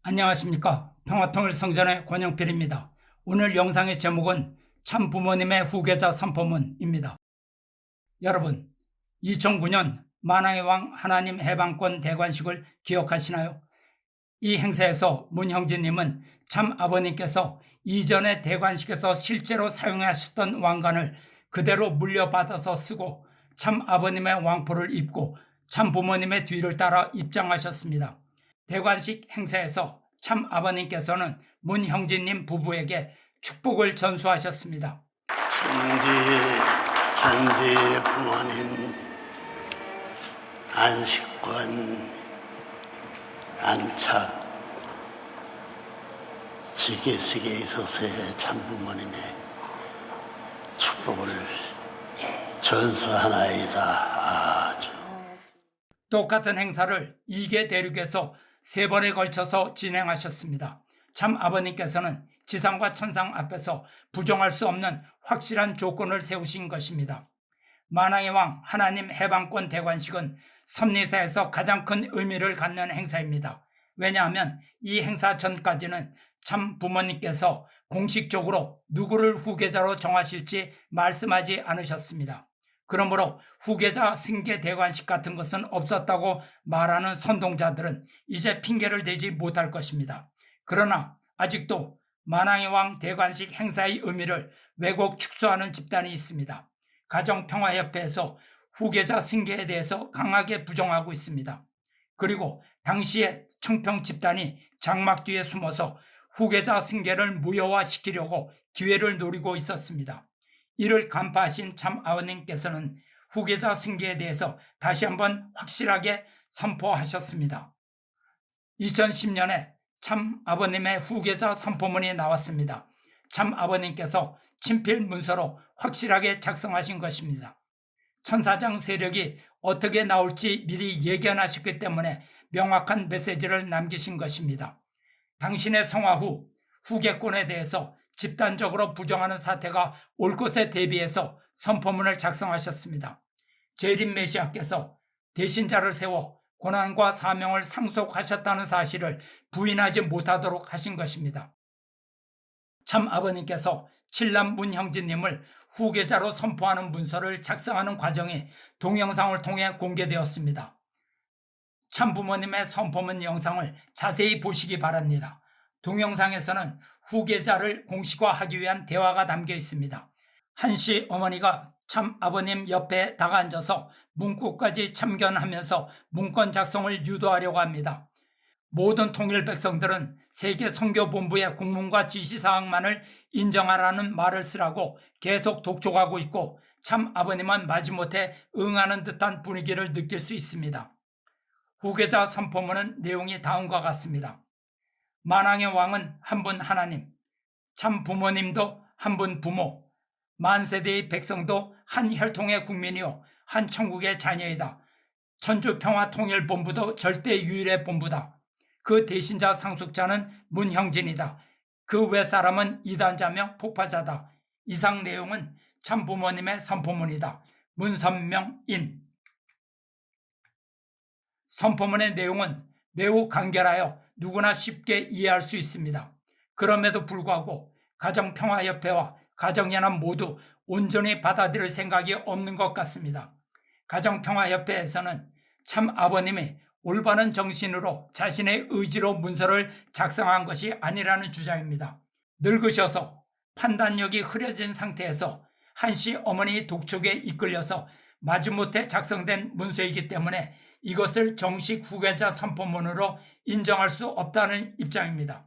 안녕하십니까. 평화통일성전의 권영필입니다. 오늘 영상의 제목은 참 부모님의 후계자 선포문입니다. 여러분, 2009년 만왕의 왕 하나님 해방권 대관식을 기억하시나요? 이 행사에서 문형진님은 참 아버님께서 이전의 대관식에서 실제로 사용하셨던 왕관을 그대로 물려받아서 쓰고 참 아버님의 왕포를 입고 참 부모님의 뒤를 따라 입장하셨습니다. 대관식 행사에서 참 아버님께서는 문형진님 부부에게 축복을 전수하셨습니다. 천지 부모님 안식권 안착 지게식에 있어서의 참부모님의 축복을 전수하나이다. 아주 똑같은 행사를 2개 대륙에서 3번에 걸쳐서 진행하셨습니다. 참 아버님께서는 지상과 천상 앞에서 부정할 수 없는 확실한 조건을 세우신 것입니다. 만왕의 왕 하나님 해방권 대관식은 섭리사에서 가장 큰 의미를 갖는 행사입니다. 왜냐하면 이 행사 전까지는 참 부모님께서 공식적으로 누구를 후계자로 정하실지 말씀하지 않으셨습니다. 그러므로 후계자 승계 대관식 같은 것은 없었다고 말하는 선동자들은 이제 핑계를 대지 못할 것입니다. 그러나 아직도 만왕의 왕 대관식 행사의 의미를 왜곡 축소하는 집단이 있습니다. 가정평화협회에서 후계자 승계에 대해서 강하게 부정하고 있습니다. 그리고 당시에 청평 집단이 장막 뒤에 숨어서 후계자 승계를 무효화시키려고 기회를 노리고 있었습니다. 이를 간파하신 참 아버님께서는 후계자 승계에 대해서 다시 한번 확실하게 선포하셨습니다. 2010년에 참 아버님의 후계자 선포문이 나왔습니다. 참 아버님께서 친필 문서로 확실하게 작성하신 것입니다. 천사장 세력이 어떻게 나올지 미리 예견하셨기 때문에 명확한 메시지를 남기신 것입니다. 당신의 성화 후 후계권에 대해서 집단적으로 부정하는 사태가 올 것에 대비해서 선포문을 작성하셨습니다. 재림 메시아께서 대신자를 세워 고난과 사명을 상속하셨다는 사실을 부인하지 못하도록 하신 것입니다. 참 아버님께서 칠남 문형진님을 후계자로 선포하는 문서를 작성하는 과정이 동영상을 통해 공개되었습니다. 참 부모님의 선포문 영상을 자세히 보시기 바랍니다. 동영상에서는 후계자를 공식화하기 위한 대화가 담겨 있습니다. 한씨 어머니가 참 아버님 옆에 다가앉아서 문구까지 참견하면서 문건 작성을 유도하려고 합니다. 모든 통일 백성들은 세계 선교본부의 공문과 지시사항만을 인정하라는 말을 쓰라고 계속 독촉하고 있고 참 아버님은 마지못해 응하는 듯한 분위기를 느낄 수 있습니다. 후계자 선포문은 내용이 다음과 같습니다. 만왕의 왕은 한 분 하나님, 참 부모님도 한 분 부모, 만세대의 백성도 한 혈통의 국민이요 한 천국의 자녀이다. 천주평화통일본부도 절대 유일의 본부다. 그 대신자 상속자는 문형진이다. 그 외 사람은 이단자며 폭파자다. 이상 내용은 참 부모님의 선포문이다. 문선명인. 선포문의 내용은 매우 간결하여 누구나 쉽게 이해할 수 있습니다. 그럼에도 불구하고 가정평화협회와 가정연합 모두 온전히 받아들일 생각이 없는 것 같습니다. 가정평화협회에서는 참 아버님이 올바른 정신으로 자신의 의지로 문서를 작성한 것이 아니라는 주장입니다. 늙으셔서 판단력이 흐려진 상태에서 한씨 어머니 독촉에 이끌려서 마지못해 작성된 문서이기 때문에 이것을 정식 후계자 선포문으로 인정할 수 없다는 입장입니다.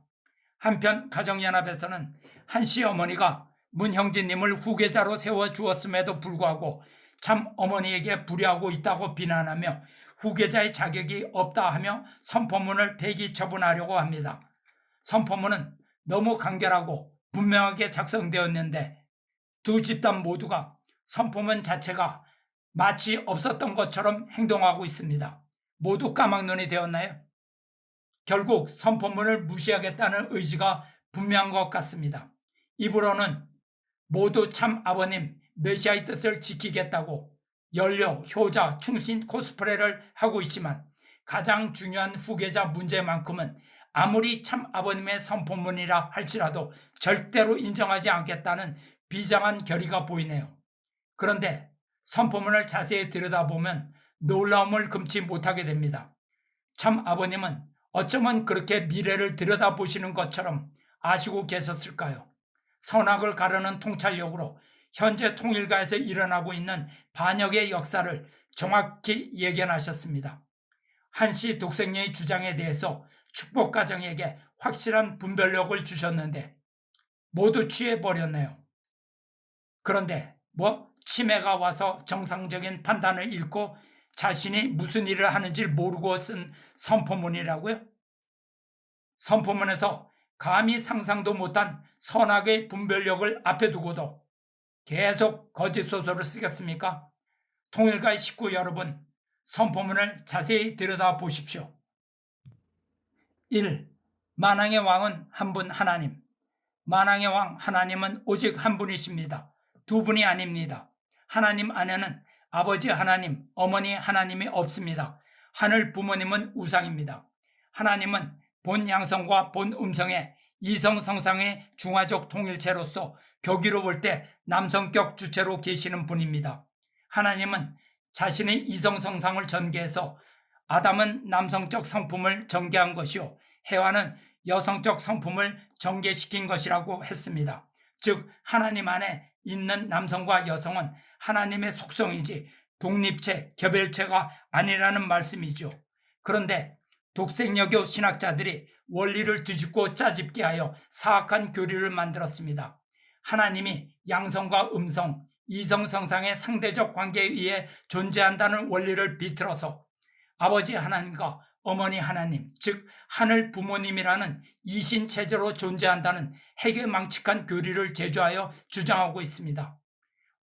한편 가정연합에서는 한씨 어머니가 문형진님을 후계자로 세워주었음에도 불구하고 참 어머니에게 불효하고 있다고 비난하며 후계자의 자격이 없다 하며 선포문을 폐기 처분하려고 합니다. 선포문은 너무 간결하고 분명하게 작성되었는데 두 집단 모두가 선포문 자체가 마치 없었던 것처럼 행동하고 있습니다. 모두 까막눈이 되었나요? 결국 선포문을 무시하겠다는 의지가 분명한 것 같습니다. 입으로는 모두 참 아버님 메시아의 뜻을 지키겠다고 연료, 효자, 충신 코스프레를 하고 있지만 가장 중요한 후계자 문제만큼은 아무리 참 아버님의 선포문이라 할지라도 절대로 인정하지 않겠다는 비장한 결의가 보이네요. 그런데 선포문을 자세히 들여다보면 놀라움을 금치 못하게 됩니다. 참 아버님은 어쩌면 그렇게 미래를 들여다보시는 것처럼 아시고 계셨을까요? 선악을 가르는 통찰력으로 현재 통일가에서 일어나고 있는 반역의 역사를 정확히 예견하셨습니다. 한시 독생녀의 주장에 대해서 축복가정에게 확실한 분별력을 주셨는데 모두 취해버렸네요. 그런데 치매가 와서 정상적인 판단을 잃고 자신이 무슨 일을 하는지 모르고 쓴 선포문이라고요? 선포문에서 감히 상상도 못한 선악의 분별력을 앞에 두고도 계속 거짓 소설을 쓰겠습니까? 통일가의 식구 여러분, 선포문을 자세히 들여다 보십시오. 1. 만왕의 왕은 한 분 하나님. 만왕의 왕 하나님은 오직 한 분이십니다. 두 분이 아닙니다. 하나님 안에는 아버지 하나님, 어머니 하나님이 없습니다. 하늘 부모님은 우상입니다. 하나님은 본 양성과 본 음성의 이성성상의 중화적 통일체로서 교기로 볼 때 남성격 주체로 계시는 분입니다. 하나님은 자신의 이성성상을 전개해서 아담은 남성적 성품을 전개한 것이요 해와는 여성적 성품을 전개시킨 것이라고 했습니다. 즉 하나님 안에 있는 남성과 여성은 하나님의 속성이지 독립체, 개별체가 아니라는 말씀이죠. 그런데 독생여교 신학자들이 원리를 뒤집고 짜집게 하여 사악한 교리를 만들었습니다. 하나님이 양성과 음성, 이성성상의 상대적 관계에 의해 존재한다는 원리를 비틀어서 아버지 하나님과 어머니 하나님, 즉 하늘 부모님이라는 이신체제로 존재한다는 해괴망측한 교리를 제조하여 주장하고 있습니다.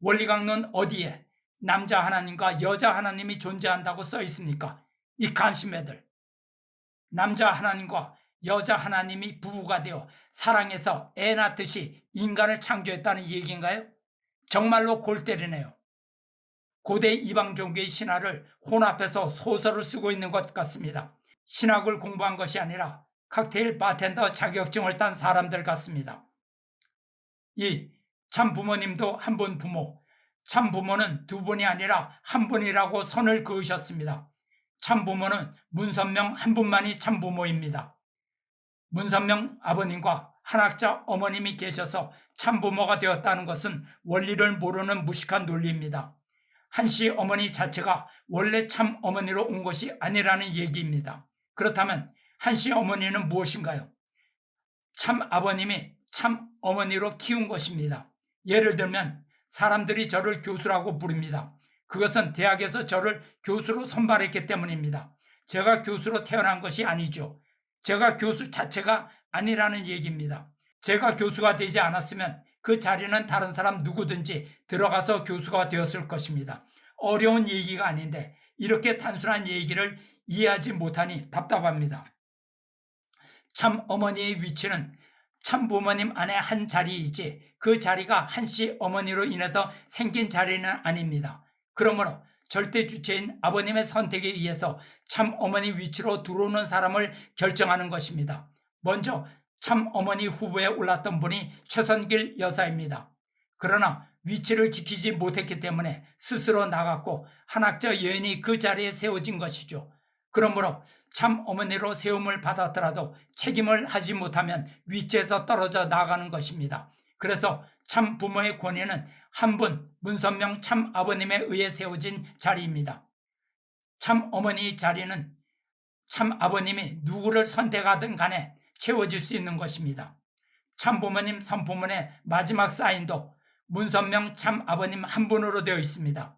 원리강론 어디에 남자 하나님과 여자 하나님이 존재한다고 써 있습니까? 이 간신매들. 남자 하나님과 여자 하나님이 부부가 되어 사랑해서 애 낳듯이 인간을 창조했다는 얘기인가요? 정말로 골 때리네요. 고대 이방 종교의 신화를 혼합해서 소설을 쓰고 있는 것 같습니다. 신학을 공부한 것이 아니라 칵테일 바텐더 자격증을 딴 사람들 같습니다. 2. 참 부모님도 한 분 부모. 참 부모는 두 분이 아니라 한 분이라고 선을 그으셨습니다. 참 부모는 문선명 한 분만이 참 부모입니다. 문선명 아버님과 한학자 어머님이 계셔서 참 부모가 되었다는 것은 원리를 모르는 무식한 논리입니다. 한씨 어머니 자체가 원래 참 어머니로 온 것이 아니라는 얘기입니다. 그렇다면 한씨 어머니는 무엇인가요? 참 아버님이 참 어머니로 키운 것입니다. 예를 들면 사람들이 저를 교수라고 부릅니다. 그것은 대학에서 저를 교수로 선발했기 때문입니다. 제가 교수로 태어난 것이 아니죠. 제가 교수 자체가 아니라는 얘기입니다. 제가 교수가 되지 않았으면 그 자리는 다른 사람 누구든지 들어가서 교수가 되었을 것입니다. 어려운 얘기가 아닌데 이렇게 단순한 얘기를 이해하지 못하니 답답합니다. 참 어머니의 위치는 참 부모님 안에 한 자리이지 그 자리가 한씨 어머니로 인해서 생긴 자리는 아닙니다. 그러므로 절대 주체인 아버님의 선택에 의해서 참 어머니 위치로 들어오는 사람을 결정하는 것입니다. 먼저 참 어머니 후보에 올랐던 분이 최선길 여사입니다. 그러나 위치를 지키지 못했기 때문에 스스로 나갔고 한학자 여인이 그 자리에 세워진 것이죠. 그러므로 참 어머니로 세움을 받았더라도 책임을 하지 못하면 위치에서 떨어져 나가는 것입니다. 그래서 참 부모의 권위는 한 분, 문선명 참 아버님에 의해 세워진 자리입니다. 참 어머니의 자리는 참 아버님이 누구를 선택하든 간에 채워질 수 있는 것입니다. 참 부모님 선포문의 마지막 사인도 문선명 참 아버님 한 분으로 되어 있습니다.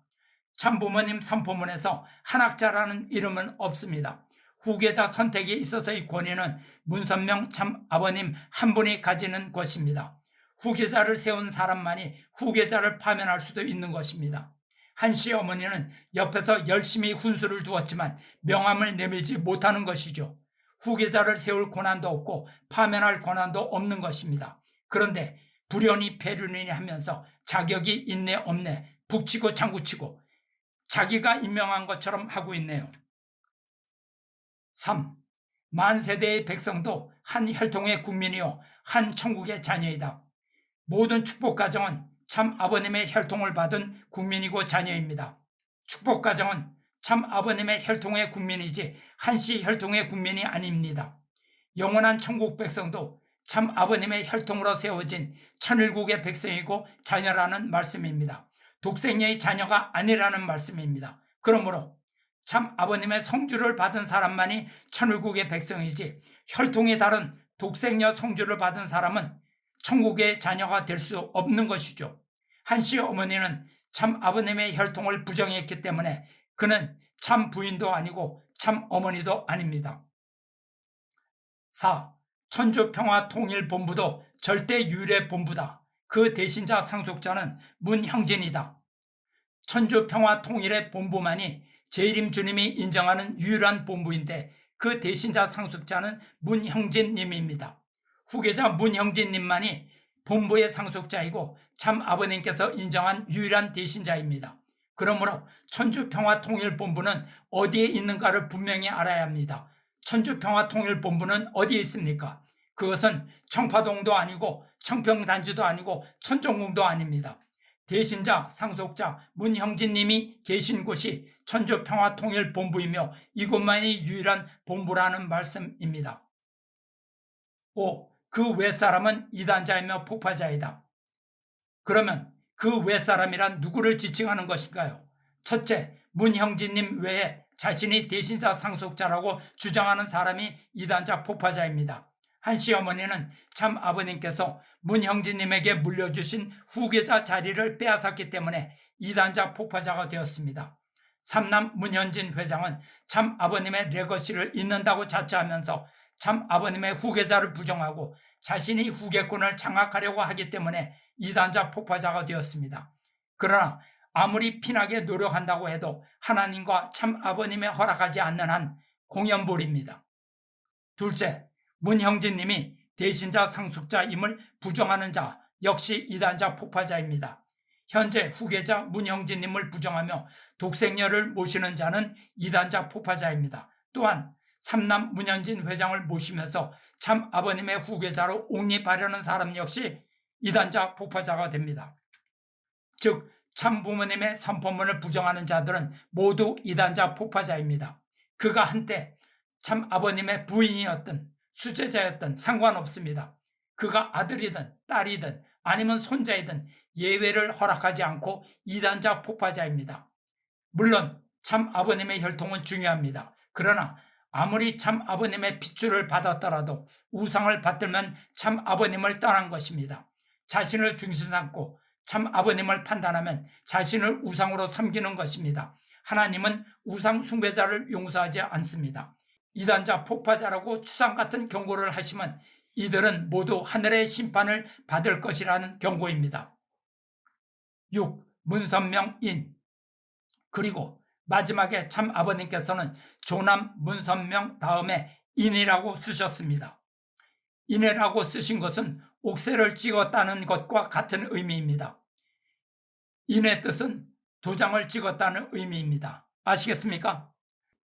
참 부모님 선포문에서 한학자라는 이름은 없습니다. 후계자 선택에 있어서의 권위는 문선명 참 아버님 한 분이 가지는 것입니다. 후계자를 세운 사람만이 후계자를 파면할 수도 있는 것입니다. 한씨 어머니는 옆에서 열심히 훈수를 두었지만 명함을 내밀지 못하는 것이죠. 후계자를 세울 권한도 없고 파면할 권한도 없는 것입니다. 그런데 불연히 배륜이니 하면서 자격이 있네 없네 북치고 장구치고 자기가 임명한 것처럼 하고 있네요. 3. 만세대의 백성도 한 혈통의 국민이요 한 천국의 자녀이다. 모든 축복가정은 참 아버님의 혈통을 받은 국민이고 자녀입니다. 축복가정은 참 아버님의 혈통의 국민이지 한씨 혈통의 국민이 아닙니다. 영원한 천국 백성도 참 아버님의 혈통으로 세워진 천일국의 백성이고 자녀라는 말씀입니다. 독생녀의 자녀가 아니라는 말씀입니다. 그러므로 참 아버님의 성주를 받은 사람만이 천일국의 백성이지 혈통이 다른 독생녀 성주를 받은 사람은 천국의 자녀가 될 수 없는 것이죠. 한씨 어머니는 참 아버님의 혈통을 부정했기 때문에 그는 참 부인도 아니고 참 어머니도 아닙니다. 4. 천주평화통일본부도 절대 유일의 본부다. 그 대신자 상속자는 문형진이다. 천주평화통일의 본부만이 재림 주님이 인정하는 유일한 본부인데 그 대신자 상속자는 문형진님입니다. 후계자 문형진님만이 본부의 상속자이고 참 아버님께서 인정한 유일한 대신자입니다. 그러므로 천주평화통일본부는 어디에 있는가를 분명히 알아야 합니다. 천주평화통일본부는 어디에 있습니까? 그것은 청파동도 아니고 청평단지도 아니고 천정궁도 아닙니다. 대신자 상속자 문형진님이 계신 곳이 천주평화통일본부이며 이곳만이 유일한 본부라는 말씀입니다. 5. 그 윗사람은 이단자이며 폭파자이다. 그러면 그 윗사람이란 누구를 지칭하는 것인가요? 첫째, 문형진님 외에 자신이 대신자 상속자라고 주장하는 사람이 이단자 폭파자입니다. 한씨 어머니는 참 아버님께서 문형진님에게 물려주신 후계자 자리를 빼앗았기 때문에 이단자 폭파자가 되었습니다. 삼남 문현진 회장은 참 아버님의 레거시를 잇는다고 자처하면서 참 아버님의 후계자를 부정하고 자신이 후계권을 장악하려고 하기 때문에 이단자 폭파자가 되었습니다. 그러나 아무리 피나게 노력한다고 해도 하나님과 참 아버님의 허락하지 않는 한 공연볼입니다. 둘째, 문형진님이 대신자 상속자임을 부정하는 자 역시 이단자 폭파자입니다. 현재 후계자 문형진님을 부정하며 독생녀를 모시는 자는 이단자 폭파자입니다. 또한 삼남 문현진 회장을 모시면서 참 아버님의 후계자로 옹립하려는 사람 역시 이단자 폭파자가 됩니다. 즉 참 부모님의 선포문을 부정하는 자들은 모두 이단자 폭파자입니다. 그가 한때 참 아버님의 부인이었든 수제자였든 상관없습니다. 그가 아들이든 딸이든 아니면 손자이든 예외를 허락하지 않고 이단자 폭파자입니다. 물론 참 아버님의 혈통은 중요합니다. 그러나 아무리 참 아버님의 핏줄을 받았더라도 우상을 받들면 참 아버님을 떠난 것입니다. 자신을 중심 삼고 참 아버님을 판단하면 자신을 우상으로 섬기는 것입니다. 하나님은 우상 숭배자를 용서하지 않습니다. 이단자 폭파자라고 추상 같은 경고를 하시면 이들은 모두 하늘의 심판을 받을 것이라는 경고입니다. 6. 문선명인. 그리고 마지막에 참 아버님께서는 조남 문선명 다음에 인이라고 쓰셨습니다. 인이라고 쓰신 것은 옥새를 찍었다는 것과 같은 의미입니다. 인의 뜻은 도장을 찍었다는 의미입니다. 아시겠습니까?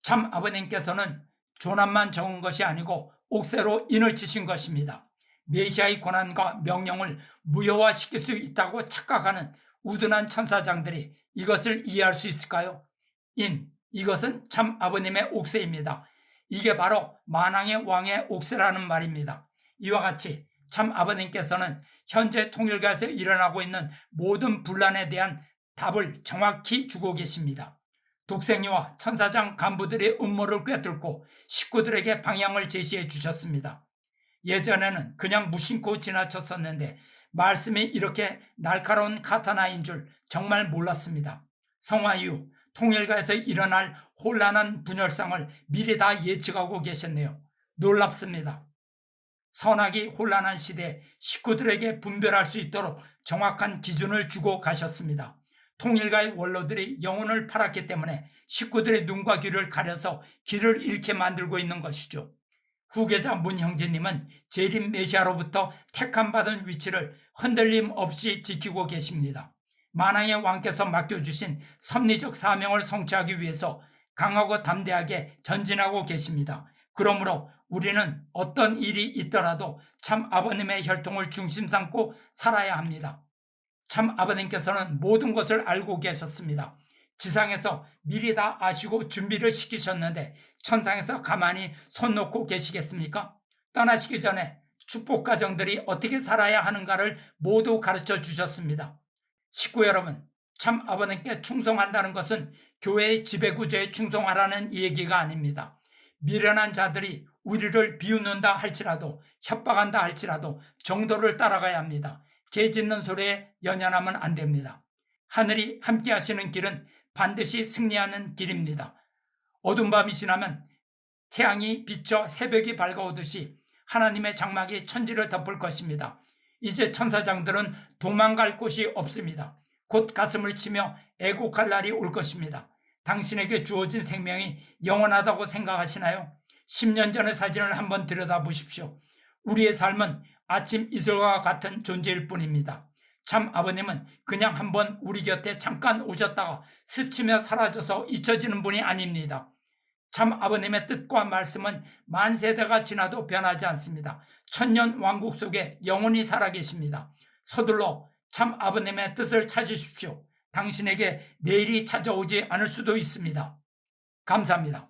참 아버님께서는 조남만 적은 것이 아니고 옥새로 인을 치신 것입니다. 메시아의 고난과 명령을 무효화시킬 수 있다고 착각하는 우둔한 천사장들이 이것을 이해할 수 있을까요? 이것은 참 아버님의 옥새입니다. 이게 바로 만왕의 왕의 옥새라는 말입니다. 이와 같이 참 아버님께서는 현재 통일가에서 일어나고 있는 모든 분란에 대한 답을 정확히 주고 계십니다. 독생녀와 천사장 간부들의 음모를 꿰뚫고 식구들에게 방향을 제시해 주셨습니다. 예전에는 그냥 무심코 지나쳤었는데 말씀이 이렇게 날카로운 카타나인 줄 정말 몰랐습니다. 성화 이후 통일가에서 일어날 혼란한 분열상을 미리 다 예측하고 계셨네요. 놀랍습니다. 선악이 혼란한 시대에 식구들에게 분별할 수 있도록 정확한 기준을 주고 가셨습니다. 통일가의 원로들이 영혼을 팔았기 때문에 식구들의 눈과 귀를 가려서 길을 잃게 만들고 있는 것이죠. 후계자 문형진님은 재림 메시아로부터 택함받은 위치를 흔들림 없이 지키고 계십니다. 만왕의 왕께서 맡겨주신 섭리적 사명을 성취하기 위해서 강하고 담대하게 전진하고 계십니다. 그러므로 우리는 어떤 일이 있더라도 참 아버님의 혈통을 중심 삼고 살아야 합니다. 참 아버님께서는 모든 것을 알고 계셨습니다. 지상에서 미리 다 아시고 준비를 시키셨는데 천상에서 가만히 손 놓고 계시겠습니까? 떠나시기 전에 축복 가정들이 어떻게 살아야 하는가를 모두 가르쳐 주셨습니다. 식구 여러분, 참 아버님께 충성한다는 것은 교회의 지배구조에 충성하라는 얘기가 아닙니다. 미련한 자들이 우리를 비웃는다 할지라도, 협박한다 할지라도 정도를 따라가야 합니다. 개 짖는 소리에 연연하면 안 됩니다. 하늘이 함께 하시는 길은 반드시 승리하는 길입니다. 어두운 밤이 지나면 태양이 비쳐 새벽이 밝아오듯이 하나님의 장막이 천지를 덮을 것입니다. 이제 천사장들은 도망갈 곳이 없습니다. 곧 가슴을 치며 애곡할 날이 올 것입니다. 당신에게 주어진 생명이 영원하다고 생각하시나요? 10년 전의 사진을 한번 들여다보십시오. 우리의 삶은 아침 이슬과 같은 존재일 뿐입니다. 참 아버님은 그냥 한번 우리 곁에 잠깐 오셨다가 스치며 사라져서 잊혀지는 분이 아닙니다. 참 아버님의 뜻과 말씀은 만세대가 지나도 변하지 않습니다. 천년 왕국 속에 영원히 살아계십니다. 서둘러 참 아버님의 뜻을 찾으십시오. 당신에게 내일이 찾아오지 않을 수도 있습니다. 감사합니다.